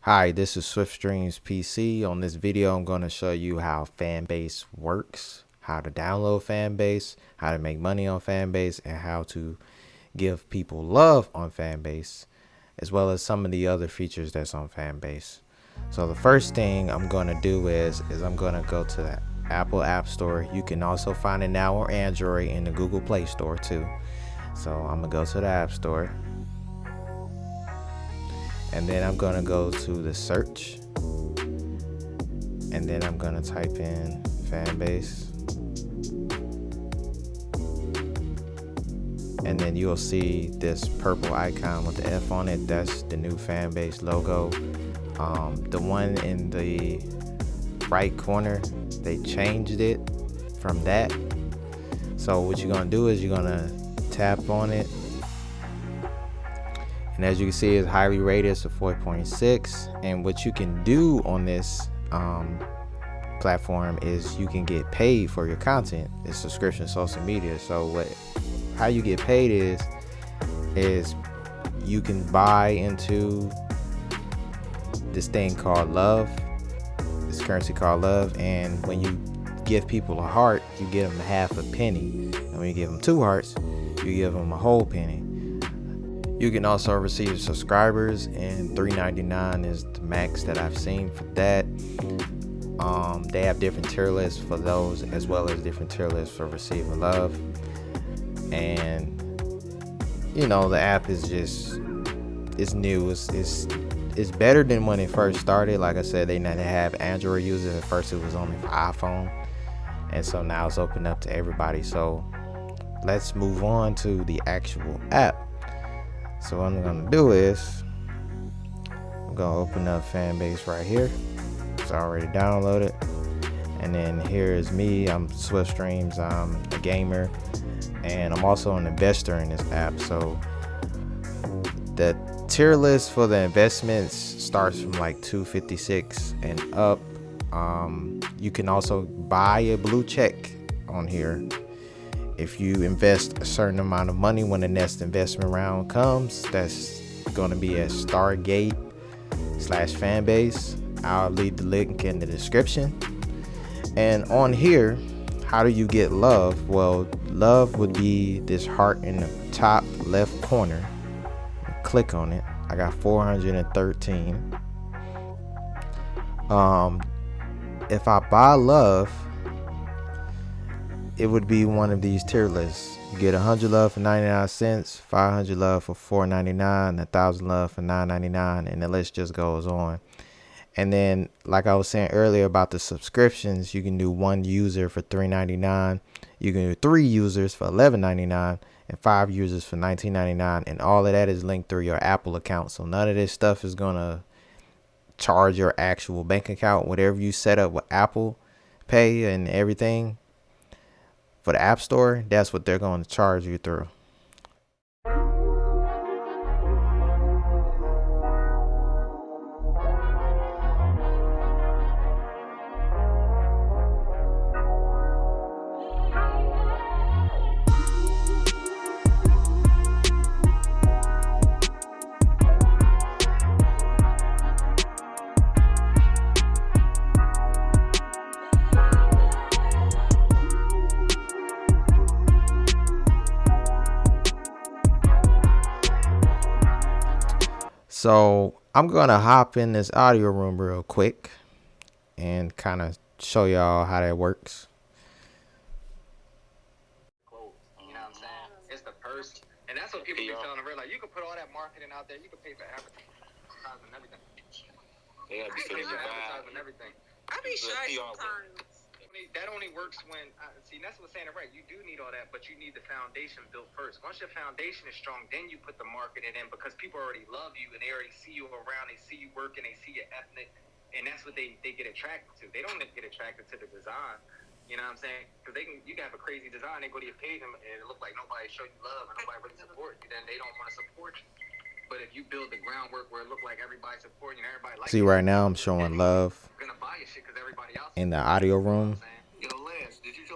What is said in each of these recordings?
Hi, this is SwiftStreams PC. On this video, I'm going to show you how Fanbase works, how to download Fanbase, how to make money on Fanbase, and how to give people love on Fanbase, as well as some of the other features that's on Fanbase. So the first thing I'm going to do is I'm going to go to the Apple App Store. You can also find it now on Android in the Google Play Store too. So I'm going to go to the App Store. And then I'm going to go to the search. And then I'm going to type in Fanbase. And then you'll see this purple icon with the F on it. That's the new Fanbase logo. The one in the right corner, they changed it from that. So what you're going to do is you're going to tap on it. And as you can see, it's highly rated, so 4.6. And what you can do on this platform is you can get paid for your content. It's subscription social media. So how you get paid is you can buy into this thing called love, this currency called love, and when you give people a heart, you give them half a penny, and when you give them 2 hearts, you give them a whole penny. You can also receive subscribers, and $3.99 is the max that I've seen for that. They have different tier lists for those, as well as different tier lists for receiving love. And you know, the app is just, it's new. It's better than when it first started. Like I said, they now have Android users. At first, it was only for iPhone, and so now it's open up to everybody. So let's move on to the actual app. So what I'm gonna do is I'm gonna open up Fanbase right here. It's already downloaded. And then here is me. I'm SwiftStreams. I'm a gamer, and I'm also an investor in this app. So the tier list for the investments starts from like $2.56 and up. You can also buy a blue check on here. If you invest a certain amount of money when the next investment round comes, that's going to be at Stargate/Fanbase. I'll leave the link in the description. And on here, how do you get love? Well, love would be this heart in the top left corner. Click on it. I got 413. If I buy love, it would be one of these tier lists. You get 100 love for 99 cents, 500 love for $4.99, 1,000 love for $9.99, and the list just goes on. And then, like I was saying earlier about the subscriptions, you can do 1 user for $3.99. You can do 3 users for $11.99 and 5 users for $19.99. And all of that is linked through your Apple account. So none of this stuff is going to charge your actual bank account. Whatever you set up with Apple Pay and everything for the App Store, that's what they're going to charge you through. So I'm gonna hop in this audio room real quick and kind of show y'all how that works. You know what I'm saying? It's the purse, and that's what people be telling them. Like, you can put all that marketing out there. You can pay for advertising and everything. They gotta be Pay for feeling advertising and everything. I be shy sometimes. That only works when, see, that's what's saying it right. You do need all that, but you need the foundation built first. Once your foundation is strong, then you put the marketing in, because people already love you and they already see you around. They see you working. They see your ethnic, and that's what they get attracted to. They don't get attracted to the design. You know what I'm saying? Because you can have a crazy design, they go to your page and it look like nobody show you love and nobody really support you. Then they don't want to support you. But if you build the groundwork where it look like everybody supporting you and everybody like See, right now I'm showing love in the audio room,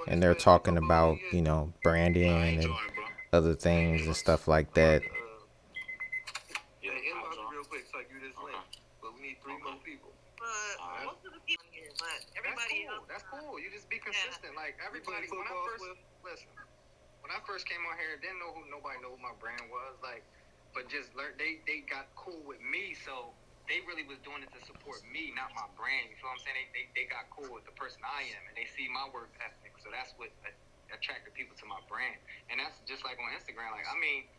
and they're talking about, you know, branding and other things and stuff like that. need 3 more people. But most of the people here, but everybody else. That's cool. You just be consistent. Yeah. Like everybody. When I first came on here, didn't know nobody knew who my brand was. Like, but just learned they got cool with me, so they really was doing it to support me, not my brand. You feel what I'm saying? They got cool with the person I am, and they see my work ethic. So that's what attracted people to my brand, and that's just like on Instagram. Like, I mean,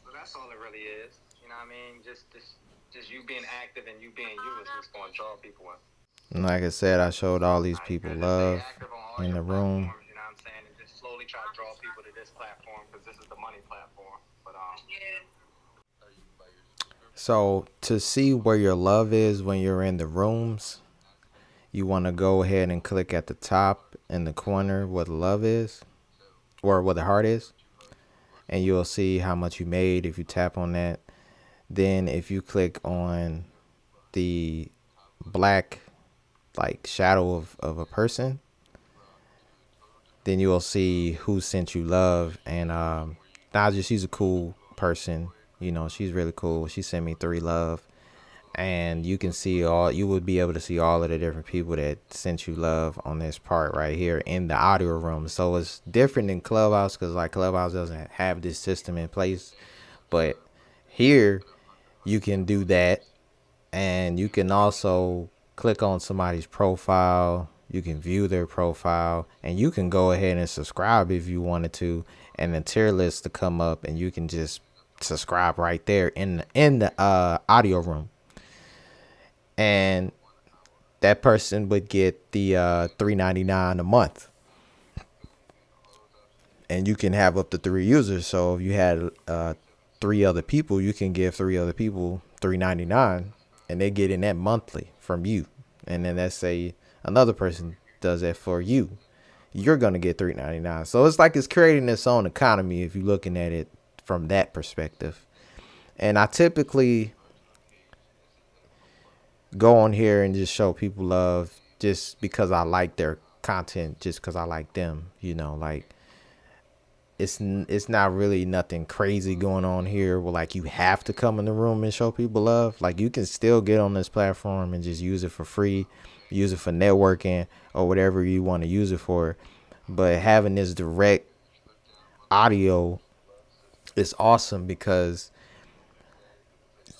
so that's all it really is. You know what I mean? Just you being active and you being you is what's going to draw people in. And like I said, I showed all these people love in the room. You know what I'm saying? And just slowly try to draw people to this platform because this is the money platform. But So to see where your love is when you're in the rooms, you want to go ahead and click at the top in the corner where the love is, or where the heart is, and you'll see how much you made if you tap on that. Then if you click on the black like shadow of a person, then you will see who sent you love. And Naja, she's a cool person. You know, she's really cool. She sent me 3 love. And you can see you would be able to see all of the different people that sent you love on this part right here in the audio room. So it's different than Clubhouse, because like Clubhouse doesn't have this system in place. But here you can do that. And you can also click on somebody's profile. You can view their profile, and you can go ahead and subscribe if you wanted to, and the tier list to come up, and you can just subscribe right there in the audio room. And that person would get the $3.99 a month, and you can have up to 3 users. So if you had 3 other people, you can give 3 other people $3.99, and they get in that monthly from you. And then let's say another person does that for you, you're gonna get $3.99. So it's like it's creating its own economy if you're looking at it from that perspective. And I typically go on here and just show people love just because I like their content, just because I like them. You know, like it's not really nothing crazy going on here where like you have to come in the room and show people love. Like you can still get on this platform and just use it for free, use it for networking or whatever you want to use it for. But having this direct audio is awesome because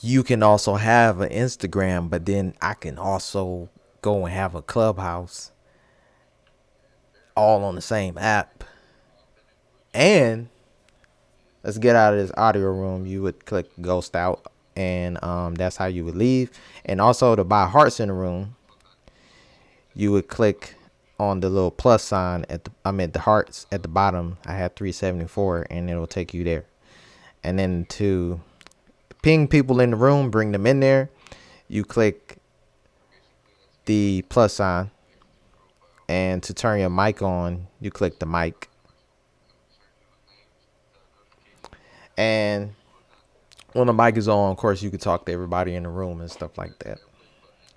you can also have an Instagram, but then I can also go and have a Clubhouse all on the same app. And let's get out of this audio room. You would click ghost out, and that's how you would leave. And also to buy hearts in the room, you would click on the little plus sign at the hearts at the bottom. I had 374, and it'll take you there. And then to ping people in the room, bring them in there, you click the plus sign. And to turn your mic on, you click the mic. And when the mic is on, of course, you can talk to everybody in the room and stuff like that.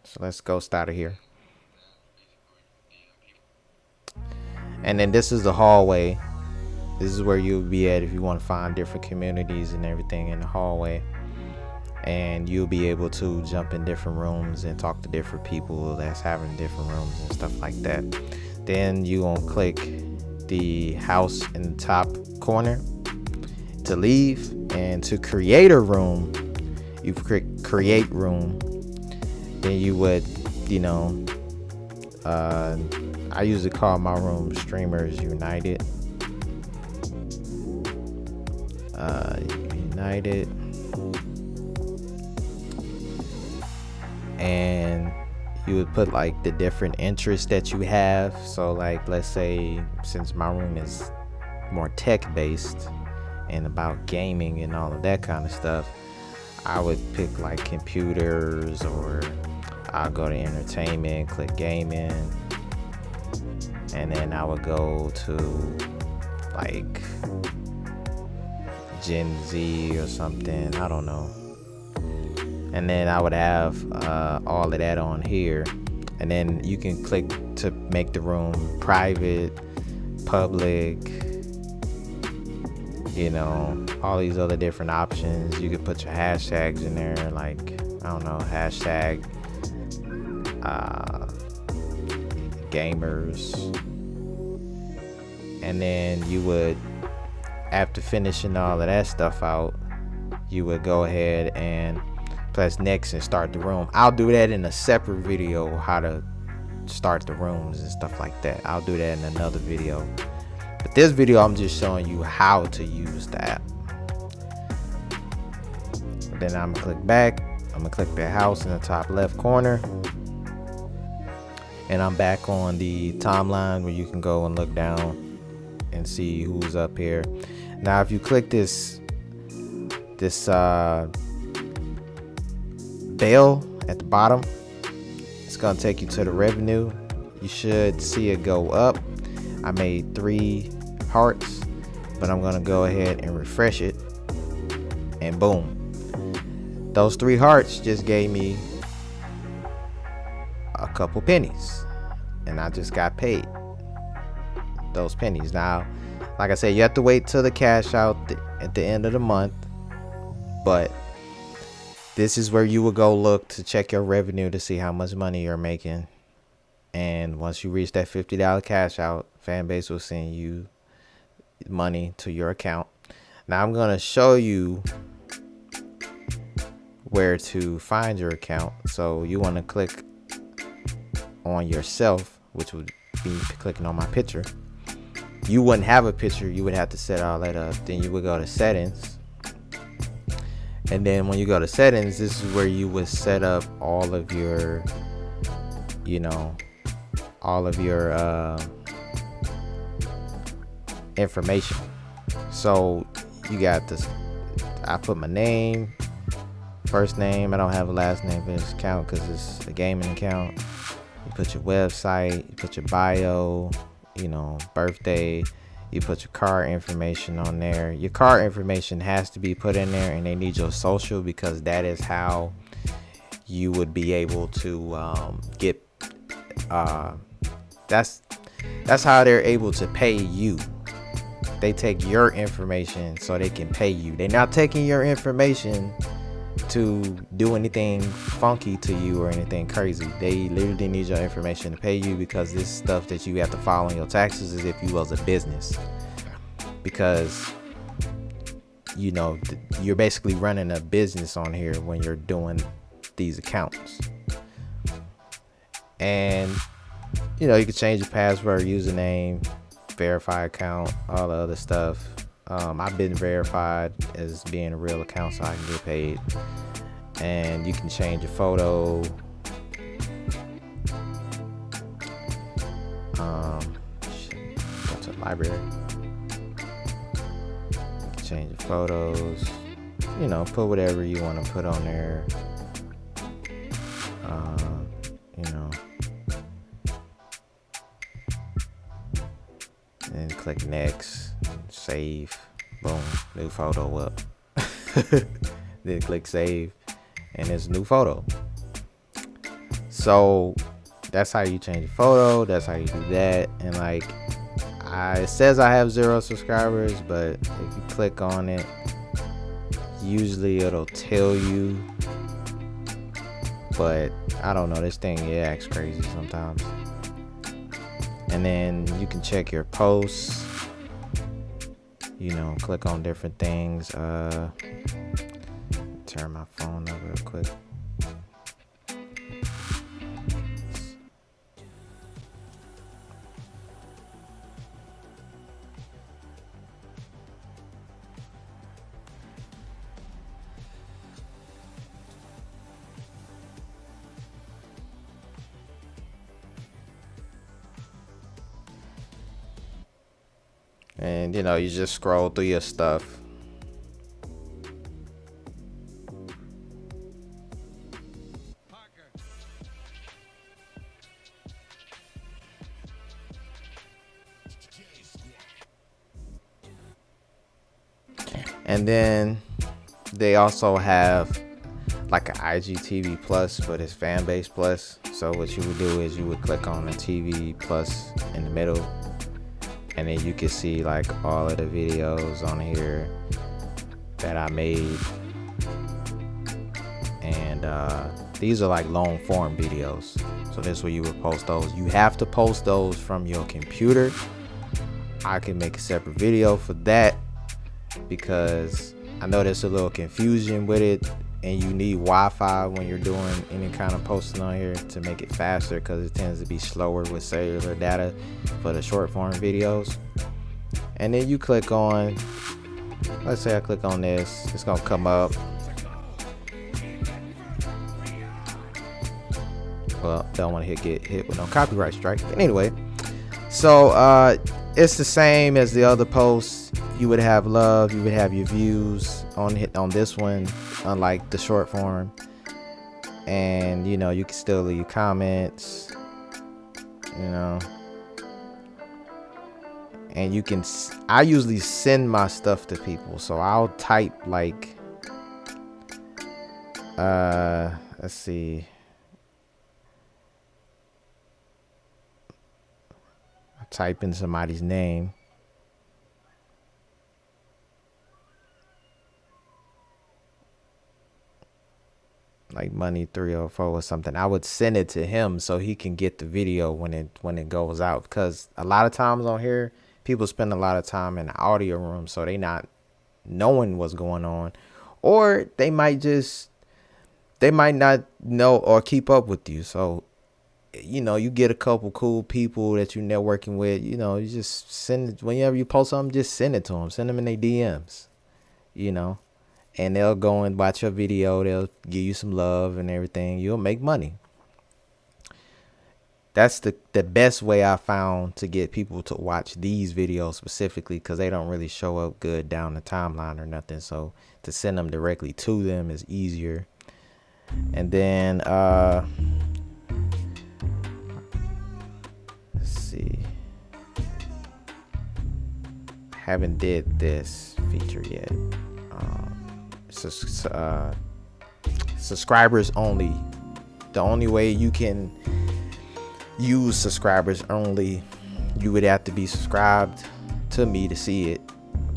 So let's go start it here. And then this is the hallway. This is where you'll be at if you want to find different communities and everything in the hallway. And you'll be able to jump in different rooms and talk to different people that's having different rooms and stuff like that. Then you gonna click the house in the top corner to leave, and to create a room, you create room. Then you would, I usually call my room Streamers United. And you would put like the different interests that you have. So like, let's say since my room is more tech based and about gaming and all of that kind of stuff, I would pick like computers, or I'll go to entertainment, click gaming, and then I would go to like Gen Z or something, I don't know. And then I would have all of that on here, and then you can click to make the room private, public, you know, all these other different options. You could put your hashtags in there, like, I don't know, hashtag gamers. And then you would, after finishing all of that stuff out, you would go ahead and press next and start the room. I'll do that in a separate video, how to start the rooms and stuff like that. I'll do that in another video. But this video, I'm just showing you how to use the app. Then I'm gonna click back. I'm gonna click that house in the top left corner. And I'm back on the timeline where you can go and look down and see who's up here. Now, if you click this bell at the bottom, it's gonna take you to the revenue. You should see it go up. I made 3 hearts, but I'm gonna go ahead and refresh it, and boom, those 3 hearts just gave me a couple pennies, and I just got paid those pennies. Now, like I said, you have to wait till the cash out at the end of the month, but this is where you will go look to check your revenue to see how much money you're making. And once you reach that $50 cash out, Fanbase will send you money to your account. Now I'm going to show you where to find your account. So you want to click on yourself, which would be clicking on my picture. You wouldn't have a picture, you would have to set all that up. Then you would go to settings, and then when you go to settings, this is where you would set up all of your, you know, all of your information. So you got this, I put my name, first name. I don't have a last name for this account because it's a gaming account. You put your website, you put your bio, you know, birthday, you put your card information on there. Your card information has to be put in there, and they need your social, because that is how you would be able to get that's how they're able to pay you. They take your information so they can pay you. They're not taking your information to do anything funky to you or anything crazy. They literally need your information to pay you, because this stuff that you have to file on your taxes is if you was a business, because you know you're basically running a business on here when you're doing these accounts. And you know, you can change your password, username, verify account, all the other stuff. I've been verified as being a real account so I can get paid. And you can change your photo. Go to the library. You can change your photos. You know, put whatever you want to put on there. You know. And click next, save, boom, new photo up. Then click save, and it's a new photo. So that's how you change your photo, that's how you do that. And like, it says I have 0 subscribers, but if you click on it, usually it'll tell you. But I don't know, this thing, it acts crazy sometimes. And then you can check your posts, you know, click on different things. Turn my phone up real quick. And you know, you just scroll through your stuff. And then they also have like an IGTV Plus, but it's Fanbase Plus. So what you would do is you would click on the TV Plus in the middle, And then you can see like all of the videos on here that I made. And these are like long form videos. So this is where you would post those. You have to post those from your computer. I can make a separate video for that because I know there's a little confusion with it, and you need Wi-Fi when you're doing any kind of posting on here to make it faster, because it tends to be slower with cellular data for the short form videos. And then you click on, let's say I click on this, it's gonna come up. Well, don't want to get hit with no copyright strike. But anyway, so it's the same as the other posts. You would have love, you would have your views on this one, unlike the short form. And you know, you can still leave comments, you know. And you can, I usually send my stuff to people, so I'll type like let's see, I'll type in somebody's name. Like Money 304 or something. I would send it to him so he can get the video when it goes out, because a lot of times on here people spend a lot of time in the audio room, so they not knowing what's going on, or they might not know or keep up with you. So you know, you get a couple cool people that you're networking with, you know, you just send it whenever you post something, just send it to them, send them in their DMs, you know. And they'll go and watch your video. They'll give you some love and everything. You'll make money. That's the best way I found to get people to watch these videos specifically, because they don't really show up good down the timeline or nothing. So to send them directly to them is easier. And then let's see. Haven't did this feature yet. Subscribers only. The only way you can use subscribers only, you would have to be subscribed to me to see it,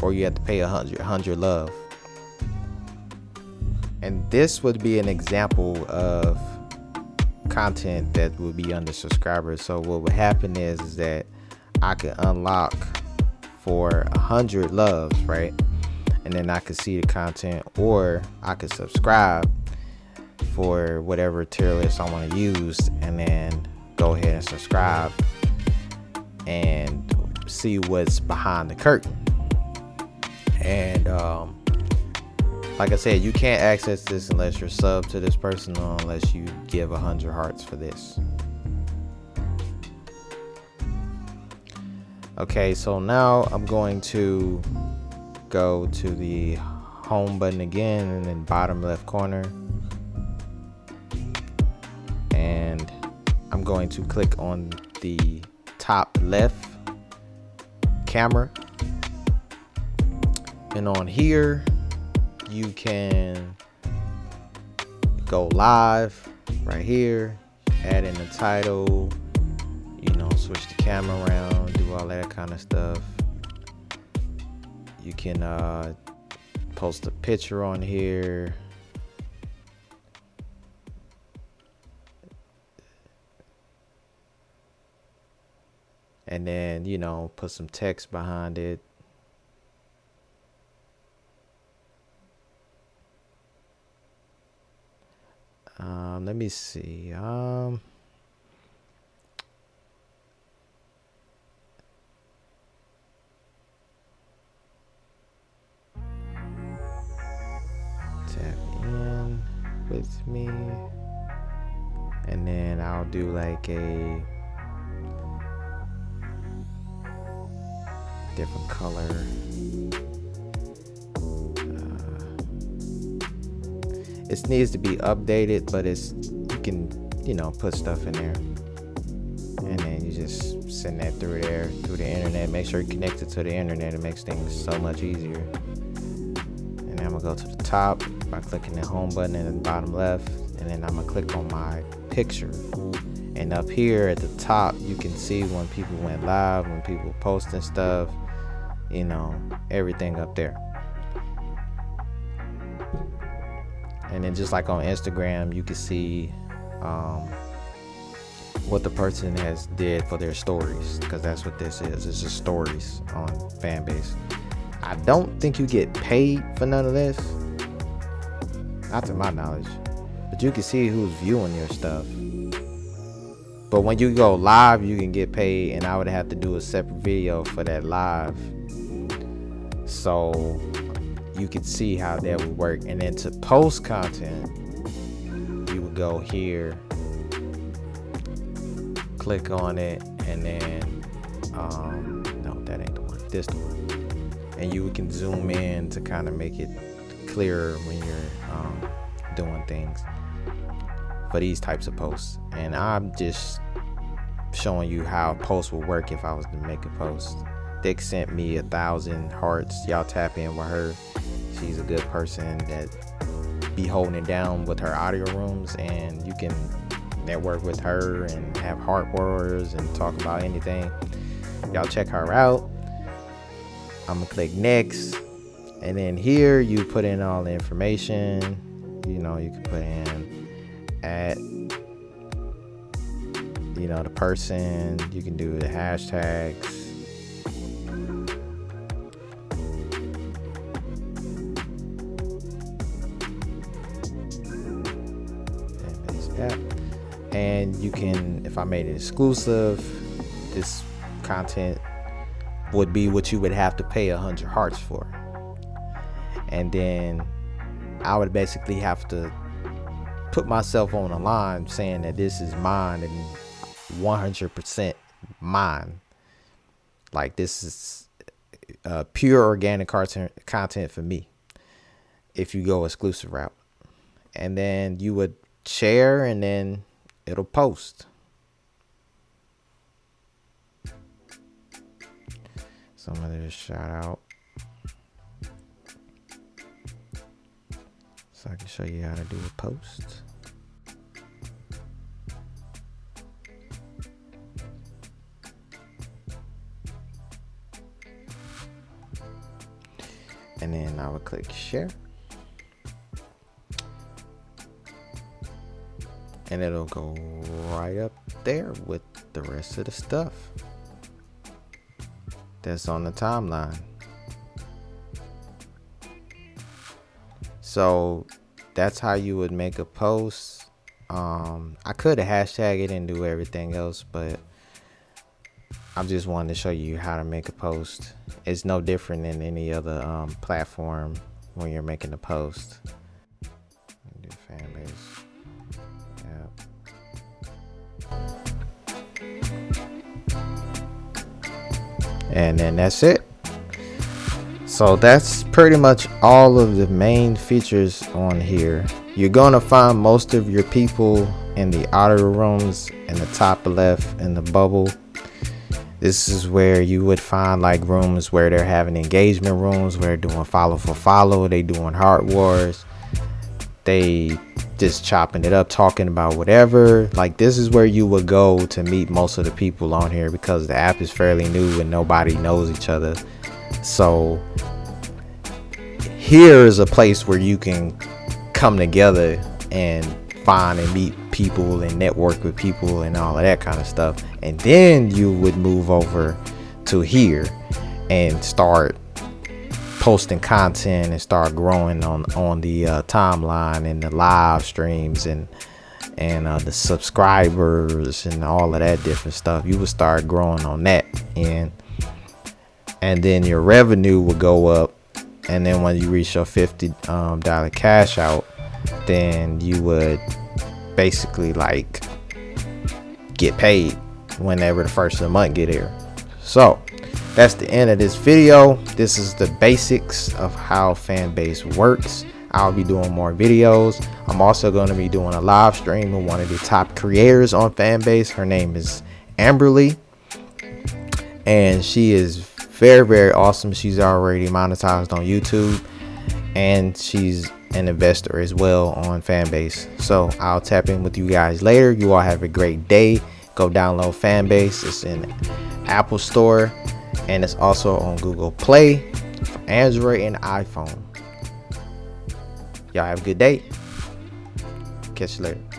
or you have to pay 100 love. And this would be an example of content that would be under subscribers. So what would happen is that I could unlock for 100 loves, right? And then I could see the content, or I could subscribe for whatever tier list I want to use, and then go ahead and subscribe and see what's behind the curtain. And like I said, you can't access this unless you're sub to this person, or unless you give 100 hearts for this. Okay, so now I'm going to go to the home button again, and then bottom left corner, and I'm going to click on the top left camera, and on here you can go live right here, add in the title, you know, switch the camera around, do all that kind of stuff. You can post a picture on here. And then, you know, put some text behind it. Let me see. Tap in with me, and then I'll do like a different color. It needs to be updated, but you can, you know, put stuff in there, and then you just send that through the internet. Make sure you're connected to the internet. It makes things so much easier. And then I'm gonna go to the top by clicking the home button in the bottom left, and then I'm gonna click on my picture, And up here at the top, you can see when people went live, when people posting stuff, you know, everything up there. And then just like on Instagram, you can see what the person has did for their stories, because that's what this is. It's just stories on Fanbase. I don't think you get paid for none of this, not to my knowledge, but you can see who's viewing your stuff. But when you go live, you can get paid, and I would have to do a separate video for that live, so you could see how that would work. And then to post content, you would go here, click on it, and then no, that ain't the one, this the one, and you can zoom in to kind of make it clearer when you're doing things for these types of posts. And I'm just showing you how a post will work if I was to make a post. Dick sent me 1,000 hearts. Y'all tap in with her. She's a good person that be holding it down with her audio rooms, and you can network with her and have heart warriors and talk about anything. Y'all check her out. I'm gonna click next, and then here you put in all the information. You know, you can put in at, you know, the person. You can do the hashtags. And you can, if I made it exclusive, this content would be what you would have to pay 100 hearts for. And then I would basically have to put myself on the line saying that this is mine and 100% mine. Like, this is pure organic content for me if you go exclusive route. And then you would share, and then it'll post. So I'm gonna just shout out so I can show you how to do a post. And then I would click share, and it'll go right up there with the rest of the stuff that's on the timeline. So that's how you would make a post. I could have hashtagged it and do everything else, but I just wanted to show you how to make a post. It's no different than any other platform when you're making a post. Do Fanbase. And then that's it. So that's pretty much all of the main features on here. You're gonna find most of your people in the audio rooms in the top left in the bubble. This is where you would find like rooms where they're having engagement rooms, where they're doing follow for follow, they doing heart wars, they just chopping it up, talking about whatever. Like, this is where you would go to meet most of the people on here, because the app is fairly new and nobody knows each other. So here is a place where you can come together and find and meet people and network with people and all of that kind of stuff. And then you would move over to here and start posting content and start growing on the timeline and the live streams and the subscribers and all of that different stuff. You would start growing on that end, and then your revenue would go up. And then when you reach your $50 cash out, then you would basically like get paid whenever the first of the month get here. So that's the end of this video. This is the basics of how Fanbase works. I'll be doing more videos. I'm also going to be doing a live stream with one of the top creators on Fanbase. Her name is Amberly, and she is very, very awesome. She's already monetized on YouTube, and she's an investor as well on Fanbase. So I'll tap in with you guys later. You all have a great day. Go download Fanbase. It's in Apple Store, and it's also on Google Play for Android and iPhone. Y'all have a good day. Catch you later.